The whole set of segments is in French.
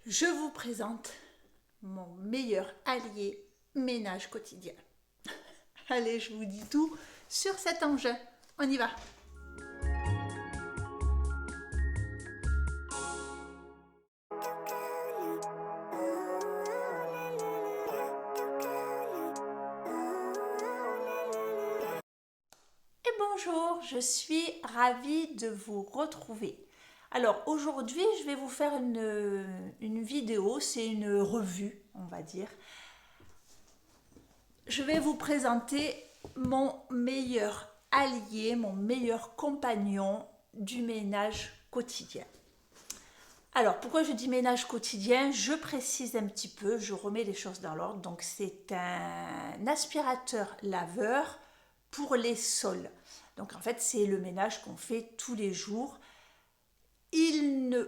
Je vous présente mon meilleur allié ménage quotidien. Allez, je vous dis tout sur cet engin. On y va. Et bonjour, je suis ravie de vous retrouver. Alors aujourd'hui, je vais vous faire une vidéo, c'est une revue, on va dire. Je vais vous présenter mon meilleur allié, mon meilleur compagnon du ménage quotidien. Alors, pourquoi je dis ménage quotidien? Je précise un petit peu, je remets les choses dans l'ordre. Donc, c'est un aspirateur laveur pour les sols. Donc, en fait, c'est le ménage qu'on fait tous les jours.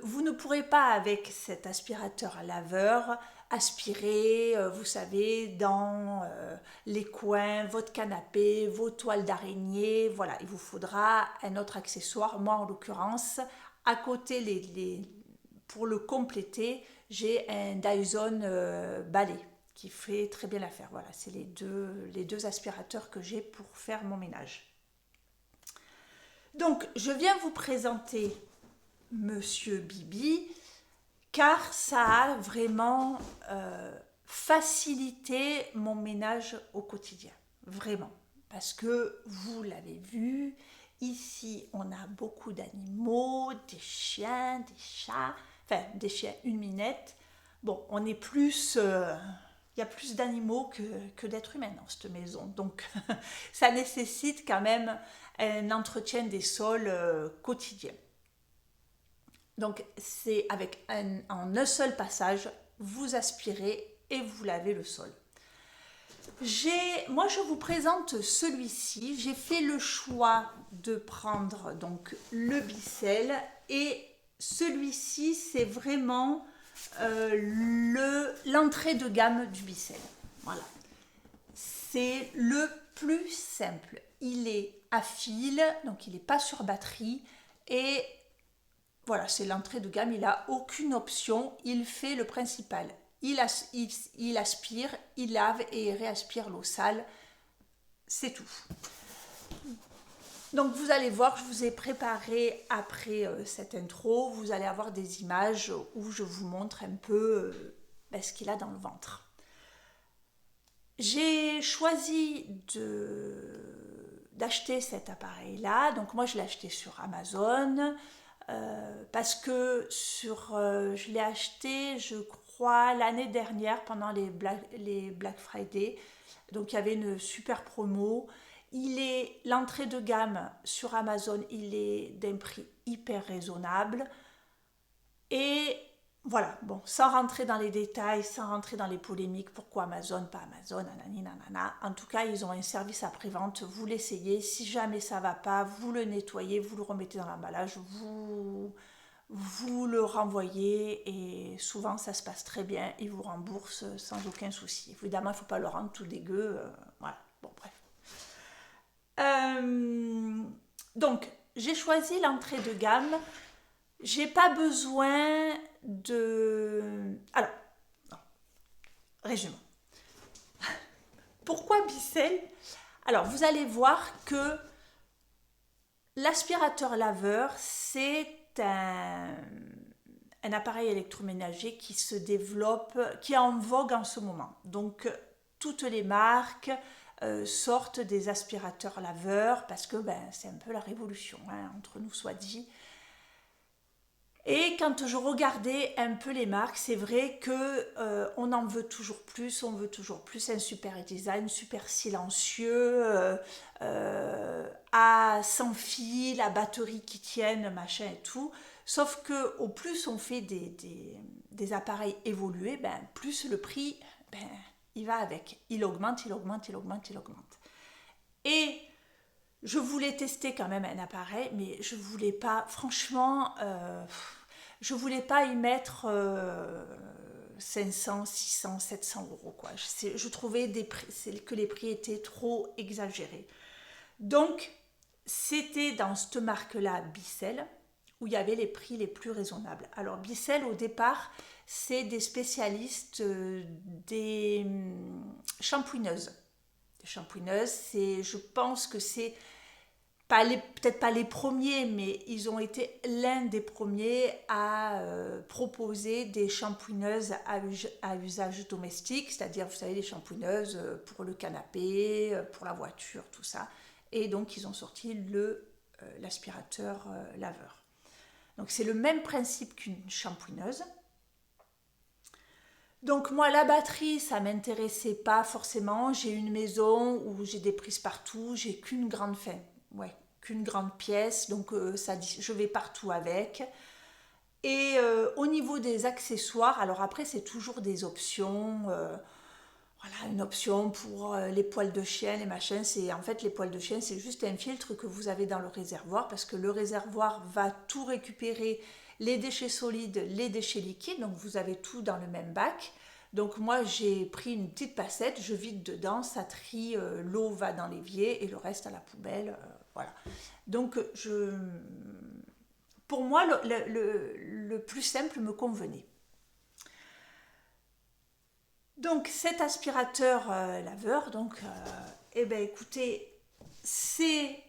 Vous ne pourrez pas, avec cet aspirateur laveur, aspirer, vous savez, dans les coins, votre canapé, vos toiles d'araignée. Voilà, il vous faudra un autre accessoire. Moi, en l'occurrence, à côté, pour le compléter, j'ai un Dyson balai qui fait très bien l'affaire. Voilà, c'est les deux aspirateurs que j'ai pour faire mon ménage. Donc, je viens vous présenter Monsieur Bibi, car ça a vraiment facilité mon ménage au quotidien. Vraiment. Parce que vous l'avez vu, ici on a beaucoup d'animaux, des chiens, des chats, enfin des chiens, une minette. Bon, on est plus. Il y a plus d'animaux que d'êtres humains dans cette maison. Donc ça nécessite quand même un entretien des sols quotidien. Donc c'est en un seul passage, vous aspirez et vous lavez le sol. Moi je vous présente celui-ci. J'ai fait le choix de prendre donc le Bicel et celui-ci c'est vraiment l'entrée de gamme du Bicel. Voilà. C'est le plus simple. Il est à fil, donc il n'est pas sur batterie et voilà, c'est l'entrée de gamme, il n'a aucune option, il fait le principal. Il aspire, il lave et il réaspire l'eau sale, c'est tout. Donc vous allez voir, je vous ai préparé après cette intro, vous allez avoir des images où je vous montre un peu ce qu'il a dans le ventre. J'ai choisi d'acheter cet appareil-là, donc moi je l'ai acheté sur Amazon. Parce que je l'ai acheté, je crois, l'année dernière pendant les Black Friday. Donc il y avait une super promo. L'entrée de gamme sur Amazon, il est d'un prix hyper raisonnable. Et voilà, bon, sans rentrer dans les détails, sans rentrer dans les polémiques, pourquoi Amazon, pas Amazon, nanani, nanana. En tout cas, ils ont un service après-vente, vous l'essayez. Si jamais ça va pas, vous le nettoyez, vous le remettez dans l'emballage, vous le renvoyez et souvent ça se passe très bien, ils vous remboursent sans aucun souci. Évidemment, il ne faut pas le rendre tout dégueu, voilà, bon bref. Donc, j'ai choisi l'entrée de gamme. J'ai pas besoin de... Alors, non, résumons. Pourquoi Bicel? Alors, vous allez voir que l'aspirateur laveur, c'est un appareil électroménager qui se développe, qui est en vogue en ce moment. Donc, toutes les marques sortent des aspirateurs laveurs parce que c'est un peu la révolution, hein, entre nous soit dit. Et quand je regardais un peu les marques, c'est vrai que on en veut toujours plus, on veut toujours plus un super design, super silencieux, à sans fil, à batterie qui tienne, machin et tout. Sauf que au plus on fait des appareils évolués, plus le prix, il va avec. Il augmente, il augmente, il augmente, il augmente. Et je voulais tester quand même un appareil, mais je voulais pas, franchement, je voulais pas y mettre 500, 600, 700 euros. Quoi. Je trouvais que les prix étaient trop exagérés. Donc, c'était dans cette marque-là, Bicel, où il y avait les prix les plus raisonnables. Alors Bissell, au départ, c'est des spécialistes des shampooineuses. Des shampooineuses, je pense que c'est peut-être pas les premiers, mais ils ont été l'un des premiers à proposer des shampooineuses à usage domestique, c'est-à-dire, vous savez, les shampooineuses pour le canapé, pour la voiture, tout ça. Et donc, ils ont sorti l'aspirateur laveur. Donc, c'est le même principe qu'une shampooineuse. Donc moi, la batterie, ça ne m'intéressait pas forcément. J'ai une maison où j'ai des prises partout, j'ai qu'une grande qu'une grande pièce, donc je vais partout avec. Et au niveau des accessoires, alors après c'est toujours des options. Voilà, une option pour les poils de chien, les machins. En fait, les poils de chien, c'est juste un filtre que vous avez dans le réservoir, parce que le réservoir va tout récupérer, les déchets solides, les déchets liquides, donc vous avez tout dans le même bac. Donc moi, j'ai pris une petite passette, je vide dedans, ça trie, l'eau va dans l'évier et le reste à la poubelle. Voilà. Donc pour moi, le plus simple me convenait. Donc cet aspirateur laveur, donc, eh ben écoutez, c'est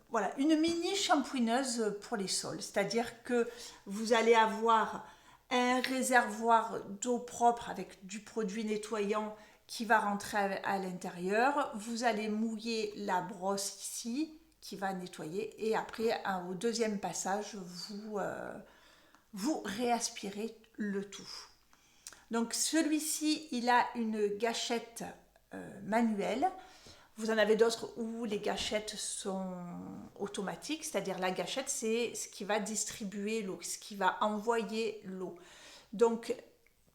voilà, une mini shampooineuse pour les sols. C'est-à-dire que vous allez avoir un réservoir d'eau propre avec du produit nettoyant qui va rentrer à l'intérieur. Vous allez mouiller la brosse ici qui va nettoyer, et après au deuxième passage vous réaspirez le tout. Donc celui-ci, il a une gâchette manuelle. Vous en avez d'autres où les gâchettes sont automatiques, c'est-à-dire la gâchette, c'est ce qui va distribuer l'eau, ce qui va envoyer l'eau. Donc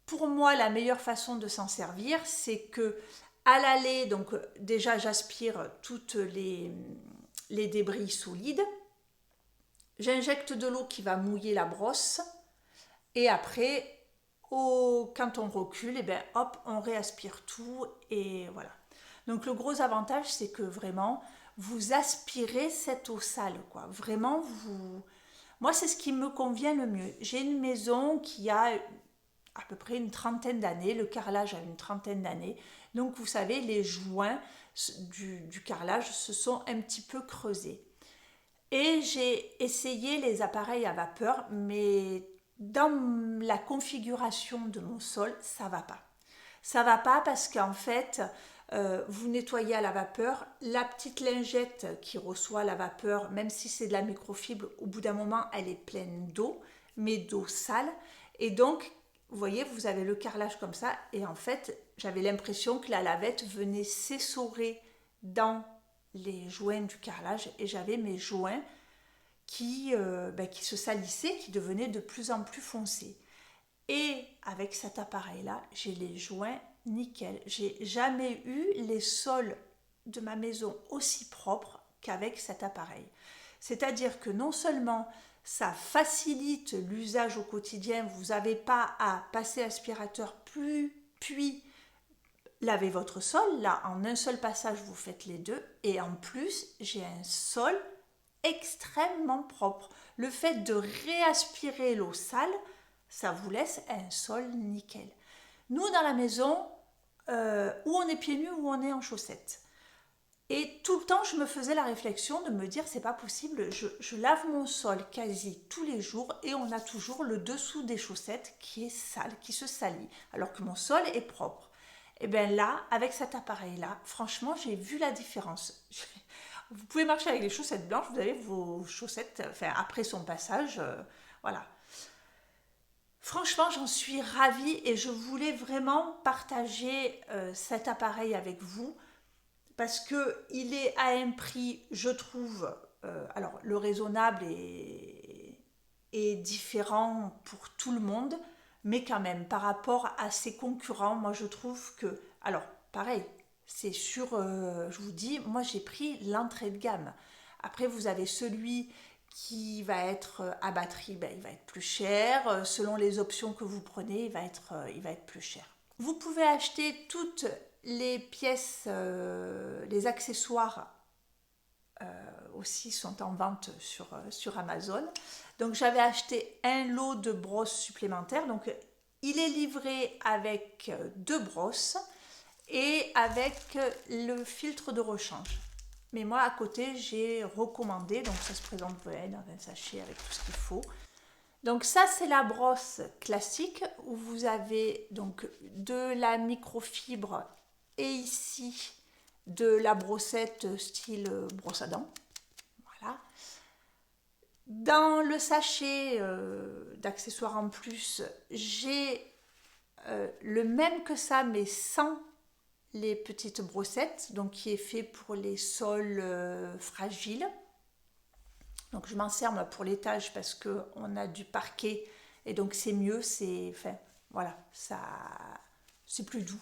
pour moi, la meilleure façon de s'en servir, c'est que à l'aller, donc déjà j'aspire toutes les débris solides, j'injecte de l'eau qui va mouiller la brosse, et après, quand on recule, et bien hop, on réaspire tout, et voilà. Donc le gros avantage, c'est que vraiment, vous aspirez cette eau sale, quoi. Vraiment, moi, c'est ce qui me convient le mieux. J'ai une maison qui a à peu près une trentaine d'années, le carrelage a une trentaine d'années. Donc vous savez, les joints du carrelage se sont un petit peu creusés. Et j'ai essayé les appareils à vapeur, mais dans la configuration de mon sol, ça va pas. Ça va pas parce qu'en fait, vous nettoyez à la vapeur, la petite lingette qui reçoit la vapeur, même si c'est de la microfibre, au bout d'un moment, elle est pleine d'eau, mais d'eau sale. Et donc, vous voyez, vous avez le carrelage comme ça, et en fait, j'avais l'impression que la lavette venait s'essorer dans les joints du carrelage, et j'avais mes joints qui se salissaient, qui devenaient de plus en plus foncés. Et avec cet appareil-là, j'ai les joints nickel. J'ai jamais eu les sols de ma maison aussi propres qu'avec cet appareil. C'est-à-dire que non seulement ça facilite l'usage au quotidien, vous n'avez pas à passer aspirateur puis laver votre sol. Là, en un seul passage, vous faites les deux. Et en plus, j'ai un sol extrêmement propre. Le fait de réaspirer l'eau sale, ça vous laisse un sol nickel. Nous, dans la maison, où on est pieds nus ou on est en chaussettes. Et tout le temps, je me faisais la réflexion de me dire, c'est pas possible, je lave mon sol quasi tous les jours et on a toujours le dessous des chaussettes qui est sale, qui se salit, alors que mon sol est propre. Et bien là, avec cet appareil-là, franchement, j'ai vu la différence. Vous pouvez marcher avec les chaussettes blanches, vous avez vos chaussettes, enfin, après son passage, voilà. Franchement, j'en suis ravie et je voulais vraiment partager cet appareil avec vous parce qu'il est à un prix, je trouve, alors le raisonnable est différent pour tout le monde, mais quand même, par rapport à ses concurrents, moi je trouve que, alors pareil, c'est sûr, je vous dis, moi j'ai pris l'entrée de gamme. Après, vous avez celui qui va être à batterie, ben, il va être plus cher. Selon les options que vous prenez, il va être plus cher. Vous pouvez acheter toutes les pièces, les accessoires aussi sont en vente sur Amazon. Donc j'avais acheté un lot de brosses supplémentaires. Donc il est livré avec 2 brosses et avec le filtre de rechange. Mais moi à côté j'ai recommandé, donc ça se présente dans un sachet avec tout ce qu'il faut. Donc ça c'est la brosse classique où vous avez donc de la microfibre et ici de la brossette style brosse à dents. Voilà. Dans le sachet d'accessoires en plus, j'ai le même que ça mais sans les petites brossettes, donc qui est fait pour les sols fragiles. Donc je m'en sers moi, pour l'étage parce qu'on a du parquet et donc c'est mieux, voilà, c'est plus doux.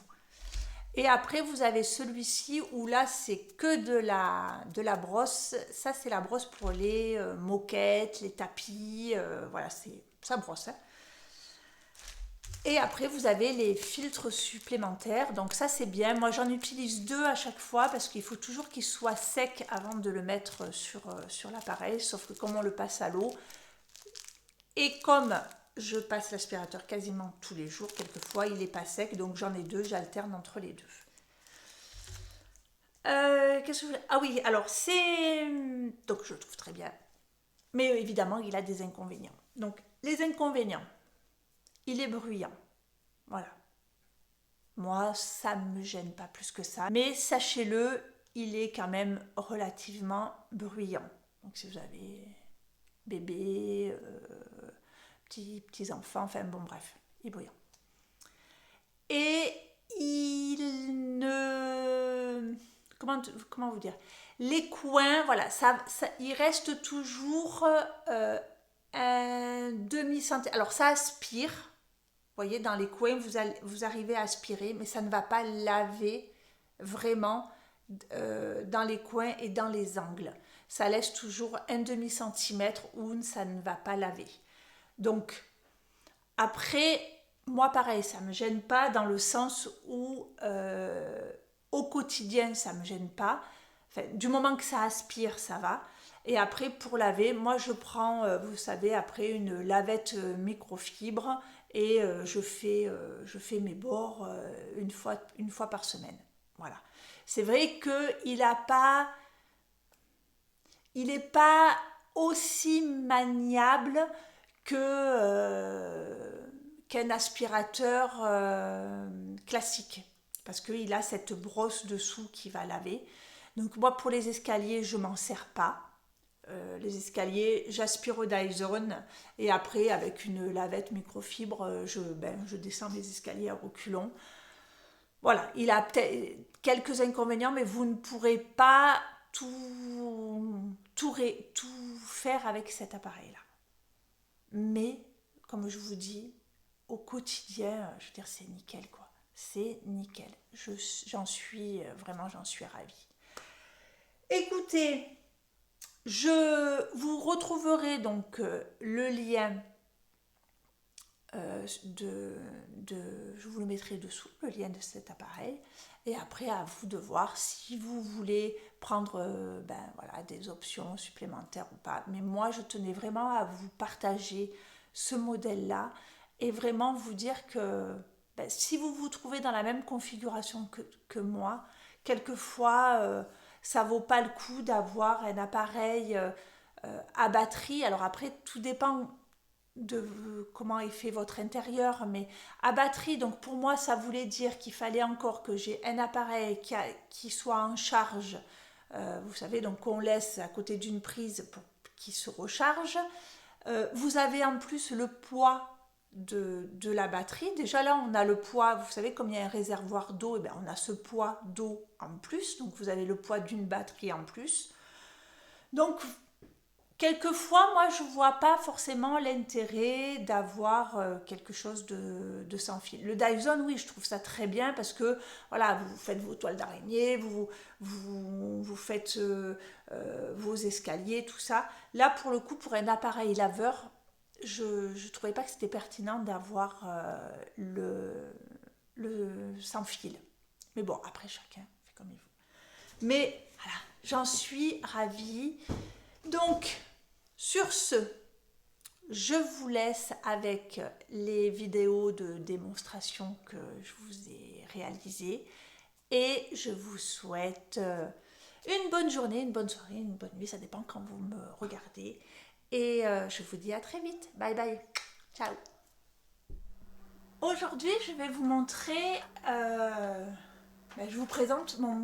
Et après vous avez celui-ci où là c'est que de la brosse. Ça c'est la brosse pour les moquettes, les tapis, voilà, ça brosse. Hein. Et après vous avez les filtres supplémentaires, donc ça c'est bien. Moi j'en utilise 2 à chaque fois parce qu'il faut toujours qu'il soit sec avant de le mettre sur l'appareil, sauf que comme on le passe à l'eau, et comme je passe l'aspirateur quasiment tous les jours, quelquefois il n'est pas sec, donc j'en ai 2, j'alterne entre les 2. Qu'est-ce que je voulais... Ah oui, alors c'est... Donc je le trouve très bien, mais évidemment il a des inconvénients. Donc les inconvénients, il est bruyant. Voilà. Moi, ça ne me gêne pas plus que ça. Mais sachez-le, il est quand même relativement bruyant. Donc si vous avez bébé, petits enfants, enfin bon bref, il est bruyant. Et il ne... Comment vous dire? Les coins, voilà, il reste toujours un demi-centimètre. Alors ça aspire. Vous voyez, dans les coins, vous arrivez à aspirer, mais ça ne va pas laver vraiment dans les coins et dans les angles. Ça laisse toujours un demi-centimètre où ça ne va pas laver. Donc, après, moi pareil, ça ne me gêne pas dans le sens où au quotidien, ça ne me gêne pas. Enfin, du moment que ça aspire, ça va. Et après, pour laver, moi je prends, vous savez, après une lavette microfibre et je fais mes bords une fois par semaine. Voilà. C'est vrai qu'il n'est pas aussi maniable qu'un aspirateur classique parce qu'il a cette brosse dessous qui va laver. Donc moi pour les escaliers je m'en sers pas. Les escaliers, j'aspire au Dyson et après avec une lavette microfibre, je descends les escaliers à reculons. Voilà, il a peut-être quelques inconvénients, mais vous ne pourrez pas tout faire avec cet appareil-là. Mais, comme je vous dis, au quotidien, je veux dire, c'est nickel, quoi. C'est nickel. J'en suis ravie. Écoutez, vous retrouverez donc le lien je vous le mettrai dessous, le lien de cet appareil. Et après, à vous de voir si vous voulez prendre des options supplémentaires ou pas. Mais moi, je tenais vraiment à vous partager ce modèle-là et vraiment vous dire que si vous vous trouvez dans la même configuration que moi, quelquefois, ça vaut pas le coup d'avoir un appareil à batterie. Alors après, tout dépend de comment est fait votre intérieur, mais à batterie, donc pour moi ça voulait dire qu'il fallait encore que j'ai un appareil qui soit en charge, vous savez, donc qu'on laisse à côté d'une prise pour qu'il se recharge. Vous avez en plus le poids de la batterie. Déjà là on a le poids, vous savez, comme il y a un réservoir d'eau, on a ce poids d'eau en plus, donc vous avez le poids d'une batterie en plus. Donc quelquefois, moi, je ne vois pas forcément l'intérêt d'avoir quelque chose de sans fil. Le Dyson, oui, je trouve ça très bien parce que, voilà, vous faites vos toiles d'araignée, vous faites vos escaliers, tout ça. Là, pour le coup, pour un appareil laveur, je ne trouvais pas que c'était pertinent d'avoir le sans fil. Mais bon, après, chacun fait comme il veut. Mais voilà, J'en suis ravie. Donc, sur ce, je vous laisse avec les vidéos de démonstration que je vous ai réalisées et je vous souhaite une bonne journée, une bonne soirée, une bonne nuit, ça dépend quand vous me regardez. Et je vous dis à très vite. Bye bye. Ciao. Aujourd'hui, je vais vous montrer, je vous présente mon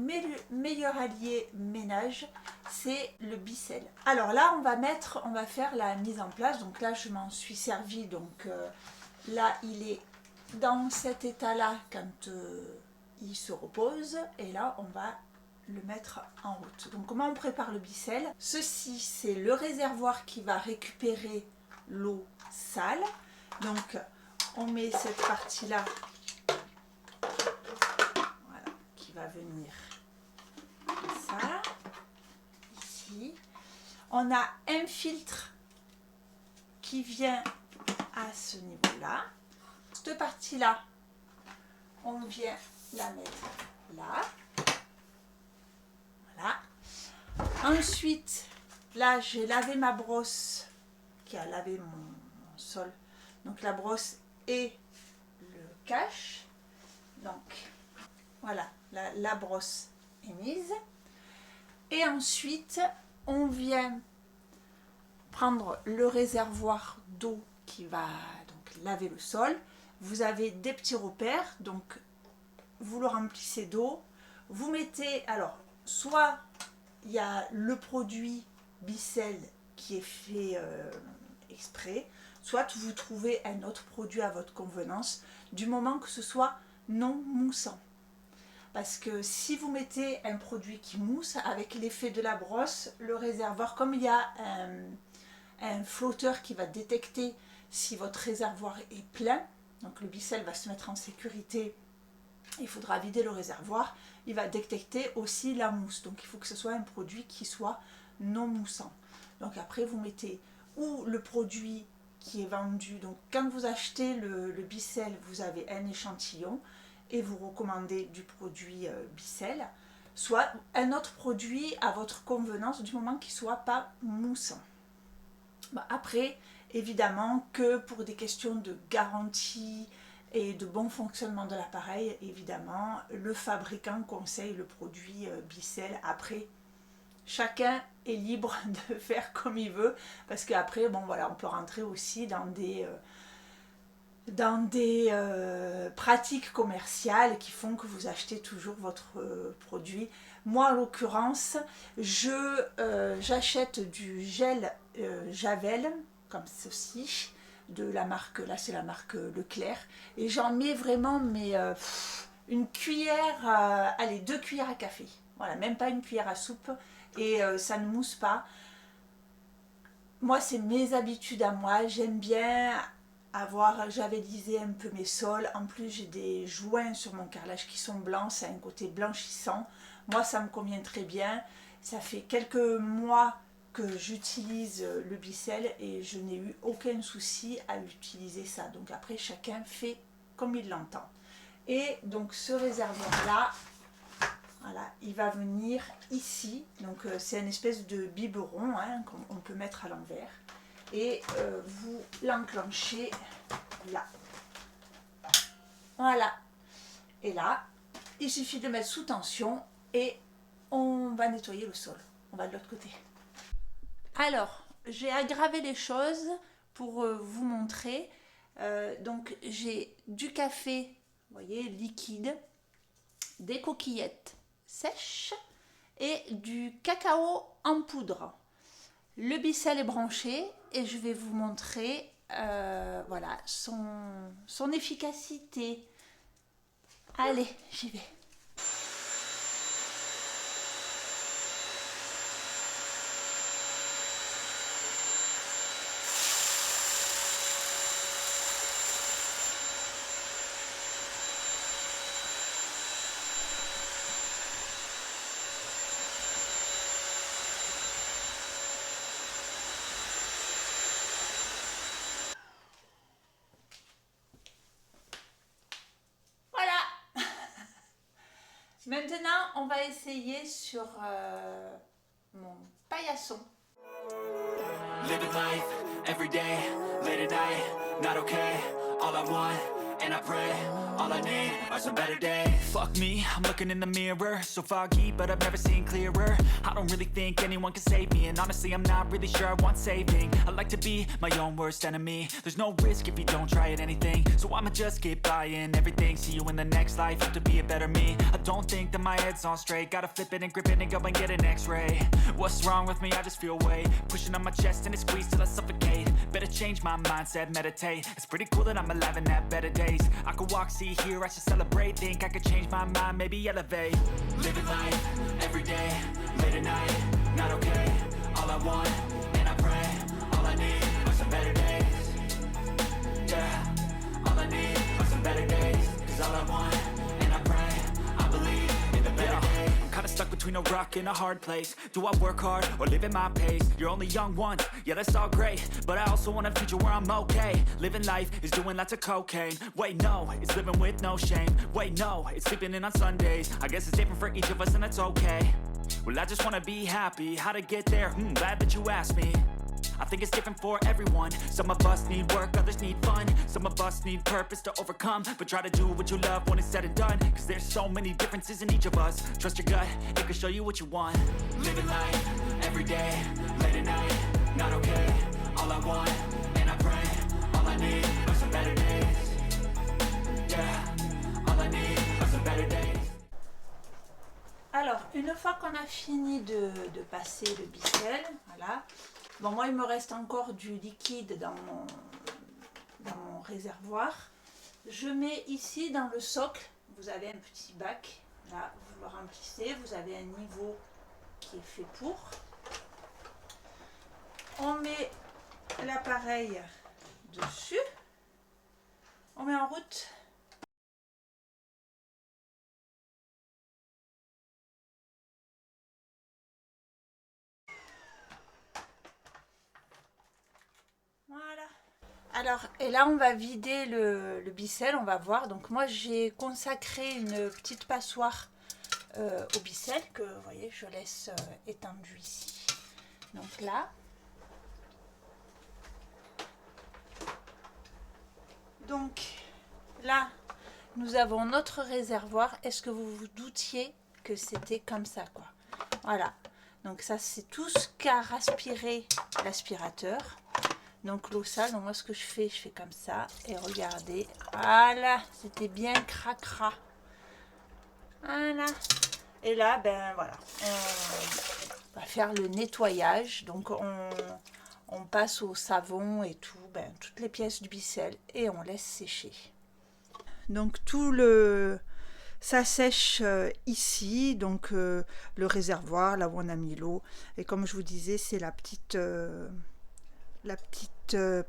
meilleur allié ménage, c'est le Bicel. Alors là, on va faire la mise en place. Donc là, je m'en suis servi. Donc là, il est dans cet état-là quand il se repose. Et là, on va le mettre en route. Donc comment on prépare le Bicel? Ceci, c'est le réservoir qui va récupérer l'eau sale. Donc on met cette partie-là, voilà, qui va venir comme ça, ici. On a un filtre qui vient à ce niveau-là. Cette partie-là, on vient la mettre là. Voilà. Ensuite, là, j'ai lavé ma brosse qui a lavé mon sol. Donc la brosse et le cache. Donc voilà, la brosse est mise. Et ensuite, on vient prendre le réservoir d'eau qui va donc laver le sol. Vous avez des petits repères, donc vous le remplissez d'eau. Vous mettez, alors, soit il y a le produit Bicel qui est fait exprès, soit vous trouvez un autre produit à votre convenance, du moment que ce soit non moussant. Parce que si vous mettez un produit qui mousse, avec l'effet de la brosse, le réservoir, comme il y a un flotteur qui va détecter si votre réservoir est plein, donc le Bicel va se mettre en sécurité, il faudra vider le réservoir, il va détecter aussi la mousse. Donc il faut que ce soit un produit qui soit non moussant. Donc après vous mettez ou le produit qui est vendu, donc quand vous achetez le Bicel, vous avez un échantillon et vous recommandez du produit Bicel, soit un autre produit à votre convenance du moment qu'il ne soit pas moussant. Après, évidemment que pour des questions de garantie et de bon fonctionnement de l'appareil, évidemment, le fabricant conseille le produit Bicel. Après, chacun est libre de faire comme il veut, parce qu'après, bon voilà, on peut rentrer aussi dans des pratiques commerciales qui font que vous achetez toujours votre produit. Moi, en l'occurrence, j'achète du gel Javel, comme ceci, de la marque, là c'est la marque Leclerc, et j'en mets vraiment une cuillère, allez, 2 cuillères à café, voilà, même pas une cuillère à soupe, et ça ne mousse pas. Moi, c'est mes habitudes à moi, j'aime bien javelisé un peu mes sols. En plus, j'ai des joints sur mon carrelage qui sont blancs, c'est un côté blanchissant. Moi, ça me convient très bien. Ça fait quelques mois que j'utilise le Bicel et je n'ai eu aucun souci à utiliser ça. Donc après, chacun fait comme il l'entend. Et donc ce réservoir-là, voilà, il va venir ici. Donc c'est une espèce de biberon hein, qu'on peut mettre à l'envers. Et vous l'enclenchez là. Voilà. Et là, il suffit de mettre sous tension et on va nettoyer le sol. On va de l'autre côté. Alors, j'ai aggravé les choses pour vous montrer. Donc, j'ai du café, vous voyez, liquide, des coquillettes sèches et du cacao en poudre. Le Bicel est branché et je vais vous montrer voilà, son efficacité. Allez, j'y vais. Maintenant, on va essayer sur mon paillasson. Living life, every day, late at night, not okay. All I want, and I pray, all I need are some better days. Fuck me, I'm looking in the mirror, so foggy, but I've never seen clearer. I don't really think anyone can save me, and honestly I'm not really sure I want saving. I like to be my own worst enemy. There's no risk if you don't try at anything, so I'ma just keep buying everything. See you in the next life, have to be a better me. I don't think that my head's on straight, gotta flip it and grip it and go and get an x-ray. What's wrong with me? I just feel weight pushing on my chest and it squeezes till I suffocate. Better change my mindset, meditate. It's pretty cool that I'm alive and have better days. I could walk, see, hear, I should celebrate. Think I could change my mind, maybe elevate. Living life, every day, late at night, not okay. All I want, and I pray, all I need are some better days. Yeah, all I need are some better days. Cause all I want, and I pray, I believe in the better days. I'm kinda stuck between a rock and a hard place. Do I work hard or live at my pace? You're only young once, yeah that's all great, but I also want a future where I'm okay. Living life is doing lots of cocaine. Wait no, it's living with no shame. Wait no, it's sleeping in on Sundays. I guess it's different for each of us and that's okay. Well I just wanna be happy, how to get there? Glad that you asked me. I think it's different for everyone. Some of us need work, others need fun. Some of us need purpose to overcome. But try to do what you love when it's said and done. Cause there's so many differences in each of us. Trust your gut, it can show you what you want. Living life, every day, late at night, not okay. All I want, and I pray, all I need are some better days. Yeah, all I need are some better days. Alors, une fois qu'on a fini de passer le bissel, voilà. Bon, moi, il me reste encore du liquide dans mon réservoir. Je mets ici dans le socle, vous avez un petit bac. Là, vous le remplissez, vous avez un niveau qui est fait pour. On met l'appareil dessus. On met en route. Voilà. Alors, et là on va vider le bissel, on va voir. Donc moi j'ai consacré une petite passoire au bissel que vous voyez je laisse étendu ici. Donc là. Donc là nous avons notre réservoir. Est-ce que vous vous doutiez que c'était comme ça quoi? Voilà. Donc ça c'est tout ce qu'a aspiré l'aspirateur. Donc l'eau sale, donc moi ce que je fais comme ça. Et regardez, voilà, c'était bien cracra. Voilà. Et là, ben voilà, on va faire le nettoyage. Donc on passe au savon et tout, ben, toutes les pièces du bissel et on laisse sécher. Donc ça sèche ici, donc le réservoir, là où on a mis l'eau. Et comme je vous disais, c'est la petite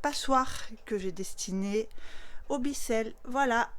passoire que j'ai destinée au bissel. Voilà.